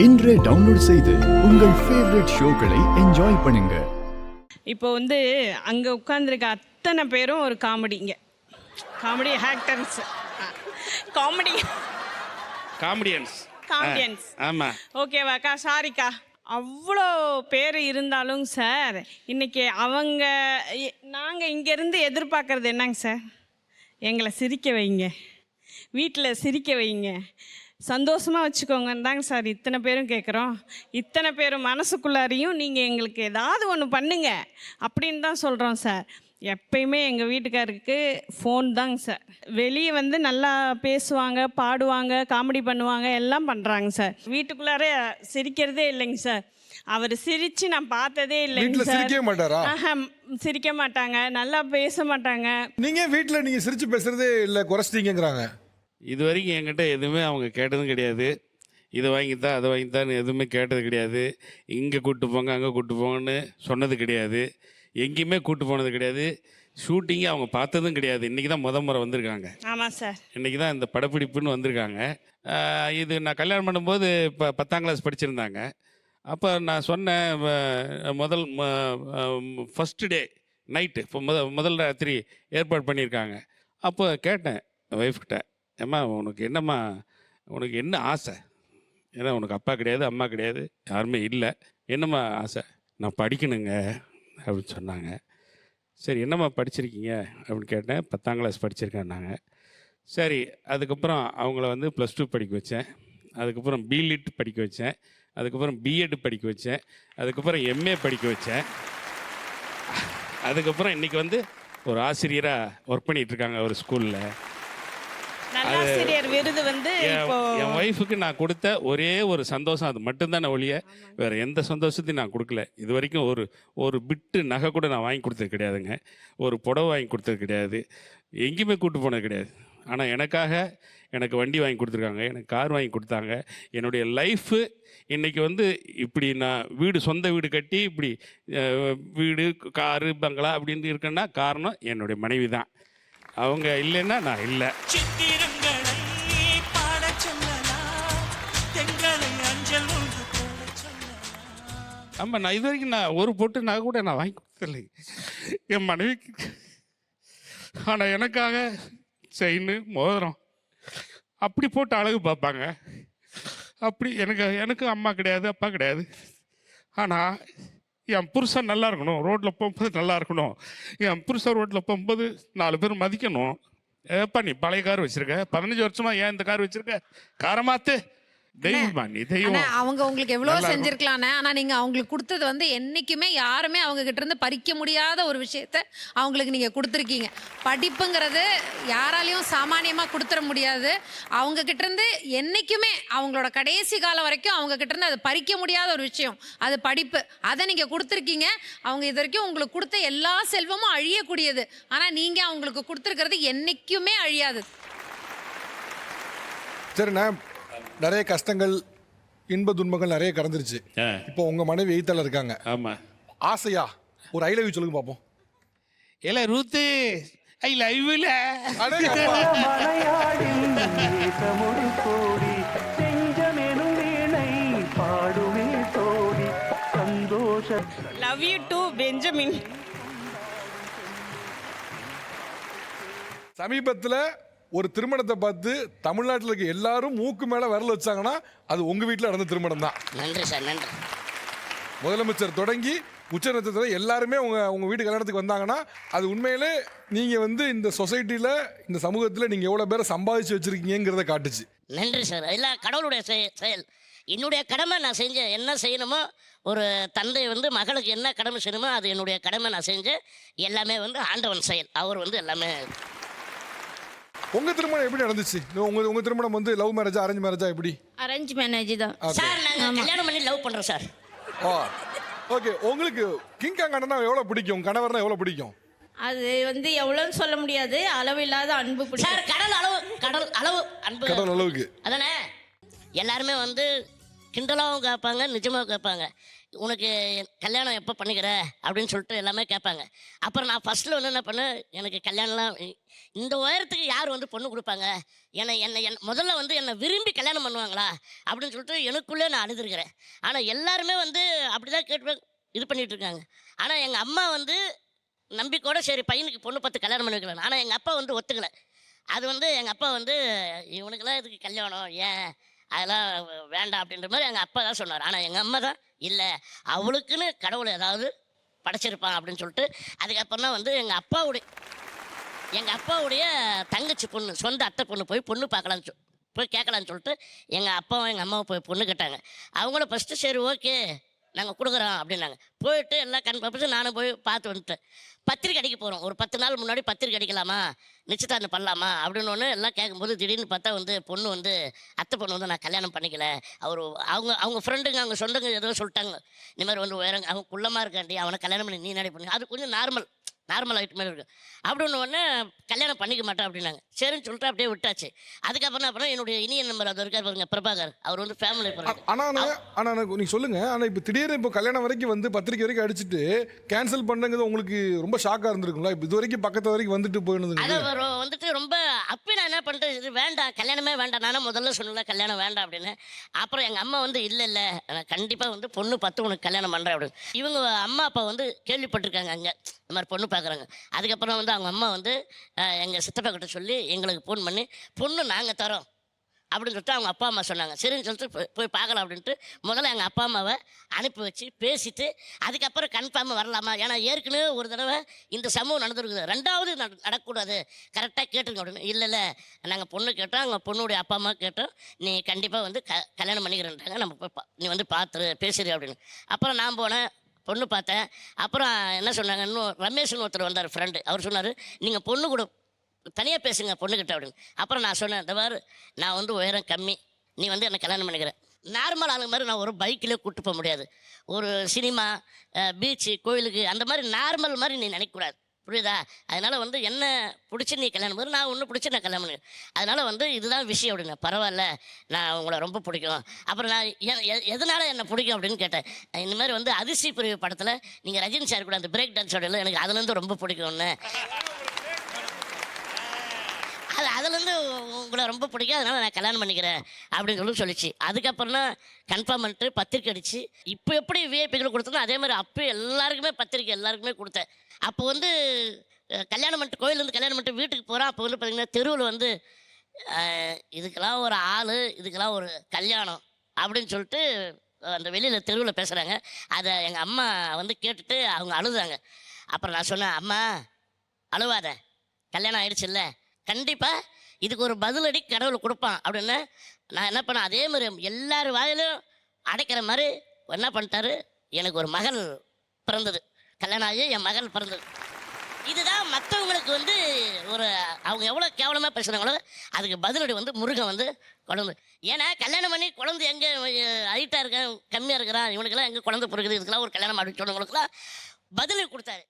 இன்றே டவுன்லோட் செய்து உங்கள் ஃபேவரட் ஷோக்களை என்ஜாய் பண்ணுங்க. இப்போ அங்கே உட்காந்துருக்க அத்தனை பேரும் ஒரு காமெடிங்க, காமெடி ஆக்டர்ஸ், காமெடியன்ஸ். ஆமாம், ஓகேவாக்கா, சாரிக்கா. அவ்வளோ பேர் இருந்தாலும் சார், இன்னைக்கு நாங்கள் இங்கேருந்து எதிர்பார்க்குறது என்னங்க சார்? எங்களை சிரிக்க வைங்க, வீட்டில் சிரிக்க வைங்க, சந்தோஷமாக வச்சுக்கோங்கன்னு தாங்க சார் இத்தனை பேரும் கேட்குறோம். இத்தனை பேரும் மனசுக்குள்ளாரையும் நீங்கள் எங்களுக்கு ஏதாவது ஒன்று பண்ணுங்க அப்படின்னு தான் சொல்கிறோம் சார். எப்பயுமே எங்கள் வீட்டுக்காருக்கு ஃபோன் தாங்க சார். வெளியே நல்லா பேசுவாங்க, பாடுவாங்க, காமெடி பண்ணுவாங்க, எல்லாம் பண்ணுறாங்க சார். வீட்டுக்குள்ளார சிரிக்கிறதே இல்லைங்க சார். அவர் சிரித்து நான் பார்த்ததே இல்லைங்க சார். சிரிக்க மாட்டாரா? சிரிக்க மாட்டாங்க, நல்லா பேச மாட்டாங்க. நீங்கள் வீட்டில் நீங்கள் சிரித்து பேசுகிறதே இல்லை, குறைச்சிட்டீங்கிறாங்க. இது வரைக்கும் என்கிட்ட எதுவுமே அவங்க கேட்டதும் கிடையாது. இதை வாங்கித்தான் அதை வாங்கித்தான்னு எதுவுமே கேட்டது கிடையாது. இங்கே கூப்பிட்டு போங்க அங்கே கூப்பிட்டு போங்கன்னு சொன்னது கிடையாது. எங்கேயுமே கூப்பிட்டு போனது கிடையாது. ஷூட்டிங்கே அவங்க பார்த்ததும் கிடையாது. இன்றைக்கி தான் முறை வந்திருக்காங்க. ஆமாம் சார், இன்றைக்கி தான் இந்த படப்பிடிப்புன்னு வந்திருக்காங்க. இது நான் கல்யாணம் பண்ணும்போது இப்போ 10ஆம் கிளாஸ் படிச்சிருந்தாங்க. அப்போ நான் சொன்னேன், ஃபஸ்ட்டு டே நைட்டு இப்போ முதல் ராத்திரி ஏற்பாடு பண்ணியிருக்காங்க. அப்போ கேட்டேன் ஒய்ஃப்கிட்ட, ஏம்மா உனக்கு என்ன ஆசை? ஏன்னா உனக்கு அப்பா கிடையாது, அம்மா கிடையாது, யாருமே இல்லை, என்னம்மா ஆசை? நான் படிக்கணுங்க அப்படின்னு சொன்னாங்க. சரி, என்னம்மா படிச்சிருக்கீங்க அப்படின்னு கேட்டேன். 10ஆம் கிளாஸ் படிச்சிருக்கேன்னாங்க. சரி, அதுக்கப்புறம் அவங்கள +2 படிக்க வச்சேன். அதுக்கப்புறம் பிலிட் படிக்க வச்சேன். அதுக்கப்புறம் பிஎட் படிக்க வச்சேன். அதுக்கப்புறம் எம்ஏ படிக்க வச்சேன். அதுக்கப்புறம் இன்றைக்கி ஒரு ஆசிரியராக ஒர்க் பண்ணிகிட்ருக்காங்க ஒரு ஸ்கூலில். நல்லாசிரியர் விருது என் ஒய்ஃபுக்கு நான் கொடுத்த ஒரே ஒரு சந்தோஷம் அது மட்டும்தான் ஒழிய வேறு எந்த சந்தோஷத்தையும் நான் கொடுக்கல. இது வரைக்கும் ஒரு பிட்டு நகை கூட நான் வாங்கி கொடுத்தது கிடையாதுங்க. ஒரு புடவை வாங்கி கொடுத்தது கிடையாது. எங்கேயுமே கூப்பிட்டு போனது கிடையாது. ஆனால் எனக்கு வண்டி வாங்கி கொடுத்துருக்காங்க, எனக்கு கார் வாங்கி கொடுத்தாங்க. என்னுடைய லைஃபு இன்றைக்கி இப்படி நான் சொந்த வீடு கட்டி இப்படி வீடு காரு பங்களா அப்படின்னு இருக்கேன்னா காரணம் என்னுடைய மனைவி தான். அவங்க இல்லைன்னா நான் இல்லை. ஆமாம், நான் இது வரைக்கும் ஒரு பொட்டு நகை கூட நான் வாங்கி கொடுத்ததில்லை என் மனைவிக்கு. ஆனால் எனக்காக செயின், மோதிரம் அப்படி போட்டு அழகு பார்ப்பாங்க. அப்படி எனக்கு அம்மா கிடையாது, அப்பா கிடையாது. ஆனால் என் புருஷன் நல்லா இருக்கணும், ரோட்டில் போகும்போது நல்லா இருக்கணும். என் புருஷன் ரோட்டில் போகும்போது 4 பேர் மதிக்கணும். ஏப்பா நீ பழைய கார் வச்சுருக்க, 15 வருஷமா ஏன் இந்த கார் வச்சுருக்க? காரமாத்து தெய்வமா நீ தெய்வம். அவங்க உங்களுக்கு எவ்வளவு செஞ்சிருக்கலானே, ஆனா நீங்க அவங்களுக்கு கொடுத்தது என்னைக்குமே யாருமே அவங்க கிட்ட இருந்து பறிக்க முடியாத ஒரு விஷயத்த அவங்களுக்கு நீங்க கொடுத்துருக்கீங்க. படிப்புங்கிறது யாராலையும் சாமானியமா கொடுத்துட முடியாது. அவங்க கிட்ட இருந்து என்னைக்குமே அவங்களோட கடைசி காலம் வரைக்கும் அவங்க கிட்ட இருந்து அதை பறிக்க முடியாத ஒரு விஷயம் அது படிப்பு. அதை நீங்க கொடுத்துருக்கீங்க. அவங்க இது வரைக்கும் உங்களுக்கு கொடுத்த எல்லா செல்வமும் அழியக்கூடியது, ஆனா நீங்க அவங்களுக்கு கொடுத்துருக்கிறது என்னைக்குமே அழியாது. சரிண்ணா, நிறைய கஷ்டங்கள், இன்ப துன்பங்கள் நிறைய கடந்துருச்சு. இப்போ உங்க மனைவி எய்த்தால இருக்காங்க. ஆமாம், ஆசையா ஒரு ஐ லவ் யூ சொல்லுங்க பார்ப்போம். இல்லை Ruth, I love you. Love you to Benjamin. சமீபத்தில் ஒரு திருமணத்தை பார்த்து தமிழ்நாட்டில் இருக்க எல்லாரும் மூக்கு மேலே விரல் வச்சாங்கன்னா அது உங்க வீட்டில் நடந்த திருமணம் தான். நன்றி சார், நன்றி. முதலமைச்சர் தொடங்கி உச்ச நட்சத்திரம் எல்லாருமே உங்க வீட்டு கல்யாணத்துக்கு வந்தாங்கன்னா அது உண்மையிலே நீங்க இந்த சொசைட்டியில், இந்த சமூகத்தில் நீங்க எவ்வளோ பேரை சம்பாதிச்சு வச்சிருக்கீங்கிறத காட்டுச்சு. நன்றி சார். எல்லாம் கடவுளுடைய செயல். என்னுடைய கடமை நான் செஞ்சேன். என்ன செய்யணுமோ, ஒரு தந்தை மகளுக்கு என்ன கடமை செய்யணுமோ அது என்னுடைய கடமை நான் செஞ்சேன். எல்லாமே ஆண்டவன் செயல். அவர் எல்லாமே. உங்க திருமணம் எப்படி நடந்துச்சு? உங்க திருமணம் லவ் மேரேஜா, அரேஞ்ச் மேரேஜா? எப்படி? அரேஞ்ச் மேரேஜ் தான் சார். நாங்க கல்யாணம் பண்ணி லவ் பண்றோம் சார். ஓகே. உங்களுக்கு கிங் காங் அண்ணனா எவ்வளவு பிடிக்கும்? கணவர்னா எவ்வளவு பிடிக்கும்? அது எவ்வளவுன்னு சொல்ல முடியாது, அளவில்லாத அன்பு சார். கடல் அளவு அன்பு. கடல் அளவுக்கு அதானே. எல்லாருமே கிண்டலாவும் கேட்பாங்க, நிஜமாவும் கேட்பாங்க. உனக்கு கல்யாணம் எப்போ பண்ணிக்கிற அப்படின்னு சொல்லிட்டு எல்லாமே கேட்பாங்க. அப்புறம் நான் ஃபஸ்ட்டில் வந்து என்ன பண்ணேன், எனக்கு கல்யாணம்லாம் இந்த உயரத்துக்கு யார் வந்து பொண்ணு கொடுப்பாங்க, என்னை முதல்ல வந்து என்னை விரும்பி கல்யாணம் பண்ணுவாங்களா அப்படின்னு சொல்லிட்டு எனக்குள்ளே நான் அழுதுருக்கிறேன். ஆனால் எல்லாருமே வந்து அப்படி தான் கேட்டு இது பண்ணிகிட்டு இருக்காங்க. ஆனால் எங்கள் அம்மா வந்து நம்பிக்கையோட சரி பையனுக்கு பொண்ணு பார்த்து கல்யாணம் பண்ணி வைக்கலாம். ஆனால் எங்கள் அப்பா வந்து ஒத்துக்கலை. அது வந்து எங்கள் அப்பா வந்து இவனுக்கெல்லாம் இதுக்கு கல்யாணம் ஏன் அதெல்லாம் வேண்டாம் அப்படின்ற மாதிரி எங்கள் அப்பா தான் சொன்னார். ஆனால் எங்கள் அம்மா தான் இல்லை, அவளுக்குன்னு கடவுள் ஏதாவது படைச்சிருப்பான் அப்படின்னு சொல்லிட்டு அதுக்கப்புறம் தான் வந்து எங்கள் அப்பாவுடைய தங்கச்சி பொண்ணு, சொந்த அத்தை பொண்ணு போய் பொண்ணு பார்க்கலான்னு போய் கேட்கலான்னு சொல்லிட்டு எங்கள் அப்பாவும் எங்கள் அம்மாவும் போய் பொண்ணு கேட்டாங்க. அவங்கள ஃபஸ்ட்டு சரி ஓகே நாங்கள் கொடுக்குறோம் அப்படின்னாங்க. போயிட்டு எல்லாம் கன்ஃபார்ம் நானும் போய் பார்த்து வந்துட்டேன். பத்திரிக்கை அடிக்க போகிறோம், ஒரு 10 நாள் முன்னாடி பத்திரிக்கை அடிக்கலாமா, நிச்சயதார்த்தம் பண்ணலாமா அப்படின்னு ஒன்று எல்லாம் கேட்கும்போது திடீர்னு பார்த்தா வந்து பொண்ணு வந்து அத்தை பொண்ணு வந்து நான் கல்யாணம் பண்ணிக்கல, அவங்க ஃப்ரெண்டுங்க அவங்க சொந்தங்க ஏதோ சொல்லிட்டாங்க, இந்த மாதிரி வந்து உயரங்க அவன் குள்ளமாக இருக்காண்டி அவனை கல்யாணம் பண்ணி நீ நடி பண்ணி அது கொஞ்சம் நார்மல் ஆகிட்டு மாதிரி இருக்குது அப்படின்னு ஒன்று கல்யாணம் பண்ணிக்க மாட்டேன் அப்படின்னாங்க. சரின்னு சொல்லிட்டு அப்படியே விட்டாச்சு. அதுக்கப்புறம் அப்புறம் என்னுடைய இனிய நம்பர் அது இருக்கார் பாருங்க பிரபாகர், அவர் வந்து ஃபேமிலி ஆனால் நீங்க சொல்லுங்க. ஆனால் இப்போ திடீர்னு இப்போ கல்யாணம் வரைக்கும் வந்து பத்திரிக்கை வரைக்கும் அடிச்சுட்டு கேன்சல் பண்ணுங்கிறது உங்களுக்கு ரொம்ப ஷாக்காக இருந்திருக்குங்களா? இப்போ இது வரைக்கும் பக்கத்து வரைக்கும் வந்துட்டு போயிடுது. அதை வந்துட்டு ரொம்ப அப்போ நான் என்ன பண்ணிட்டேன், இது வேண்டாம் கல்யாணமே வேண்டாம், நானும் முதல்ல சொன்னல கல்யாணம் வேண்டாம் அப்படின்னு. அப்புறம் எங்கள் அம்மா வந்து இல்லை கண்டிப்பாக வந்து பொண்ணு பார்த்து உனக்கு கல்யாணம் பண்ணுறேன் அப்படின்னு. இவங்க அம்மா அப்பா வந்து கேள்விப்பட்டிருக்காங்க அங்கே இந்த மாதிரி பொண்ணு பார்க்குறாங்க. அதுக்கப்புறம் வந்து அவங்க அம்மா வந்து எங்கள் சித்தப்பா கிட்ட சொல்லி எங்களுக்கு ஃபோன் பண்ணி பொண்ணு நாங்கள் தரோம் அப்படின்னு சொல்லிட்டு அவங்க அப்பா அம்மா சொன்னாங்க. சரின்னு சொல்லிட்டு போய் பார்க்கலாம் அப்படின்ட்டு முதல்ல எங்கள் அப்பா அம்மாவை அனுப்பி வச்சு பேசிட்டு அதுக்கப்புறம் கன்ஃபார்ம் வரலாமா, ஏன்னா ஏற்கனவே ஒரு தடவை இந்த சம்பவம் நடந்துருக்குது, ரெண்டாவது நடக்கக்கூடாது, கரெக்டாக கேட்டுருங்க அப்படின்னு. இல்லை நாங்கள் பொண்ணு கேட்டோம், அவங்க பொண்ணுடைய அப்பா அம்மா கேட்டோம், நீ கண்டிப்பாக வந்து கல்யாணம் பண்ணிக்கிறேன்ட்டாங்க, நம்ம போய் நீ வந்து பார்த்துரு பேசுறி அப்படின்னு. அப்புறம் நான் போனேன், பொண்ணு பார்த்தேன். அப்புறம் என்ன சொன்னாங்க, இன்னும் ரமேஷ்னு ஒருத்தர் வந்தார் ஃப்ரெண்டு, அவர் சொன்னார் நீங்கள் பொண்ணு கூட தனியாக பேசுங்க பொண்ணுக்கிட்ட அப்படின்னு. அப்புறம் நான் சொன்னேன், இந்த மாதிரி நான் வந்து உயரம் கம்மி, நீ வந்து என்னை கல்யாணம் பண்ணிக்கிறேன். நார்மல் ஆளுங்க மாதிரி நான் ஒரு பைக்கிலே கூப்பிட்டு போக முடியாது, ஒரு சினிமா பீச்சு கோயிலுக்கு அந்த மாதிரி நார்மல் மாதிரி நீ நினைக்கக்கூடாது, புரியுதா? அதனால் வந்து என்ன பிடிச்சி நீ கல்யாணம் பண்ணு, நான் ஒன்று பிடிச்சி நான் கல்யாணம் பண்ணி, அதனால் வந்து இதுதான் விஷயம் அப்படின்னா. பரவாயில்ல, நான் உங்களை ரொம்ப பிடிக்கும். அப்புறம் நான் எதனால் என்னை பிடிக்கும் அப்படின்னு கேட்டேன். இந்த மாதிரி வந்து அதிர்ச்சி பிரிவு படத்தில் நீங்கள் ரஜினி சார் கூட அந்த பிரேக் டான்ஸ் ஆடல எனக்கு அதுலேருந்து ரொம்ப பிடிக்கும்னு, அதுலேருந்து உங்களை ரொம்ப பிடிக்கும், அதனால் நான் கல்யாணம் பண்ணிக்கிறேன் அப்படின்னு சொல்லிச்சு. அதுக்கப்புறம் தான் கன்ஃபார்ம் பண்ணிட்டு பத்திரிக்கை அடித்து இப்போ எப்படி விஐபிகள் கொடுத்தனோ அதே மாதிரி அப்போ எல்லாருக்குமே பத்திரிக்கை எல்லாருக்குமே கொடுத்தேன். அப்போ வந்து கல்யாணம் பண்ணிட்டு கோயிலேருந்து கல்யாணம் பண்ணிட்டு வீட்டுக்கு போகிறேன். அப்போ வந்து பார்த்திங்கன்னா தெருவில் வந்து இதுக்கெல்லாம் ஒரு ஆள், இதுக்கெல்லாம் ஒரு கல்யாணம் அப்படின்னு சொல்லிட்டு அந்த வெளியில் தெருவில் பேசுகிறாங்க. அதை எங்கள் அம்மா வந்து கேட்டுட்டு அவங்க அழுதாங்க. அப்புறம் நான் சொன்னேன், அம்மா அழுவாத, கல்யாணம் ஆயிடுச்சுல்ல, கண்டிப்பாக இதுக்கு ஒரு பதிலடி கடவுள் கொடுப்பான் அப்படின்னு. நான் என்ன பண்ணேன், அதே மாதிரி எல்லார் வாயிலும் அடைக்கிற மாதிரி என்ன பண்ணிட்டாரு, எனக்கு ஒரு மகள் பிறந்தது, கல்யாணம் ஆகி என் மகள் பிறந்தது. இதுதான் மற்றவங்களுக்கு வந்து ஒரு அவங்க எவ்வளோ கேவலமாக பேசுகிறாங்களோ அதுக்கு பதிலடி வந்து முருகன் வந்து குழந்தை. ஏன்னா கல்யாணம் பண்ணி குழந்தை எங்கே ஹைட்டாக இருக்கேன் கம்மியாக இருக்கிறான், இவனுக்கெல்லாம் எங்கே குழந்தை பிறகுது, இதுக்கெல்லாம் ஒரு கல்யாணம் அப்படின்னு சொன்னவங்களுக்குலாம் பதிலடி கொடுத்தாரு.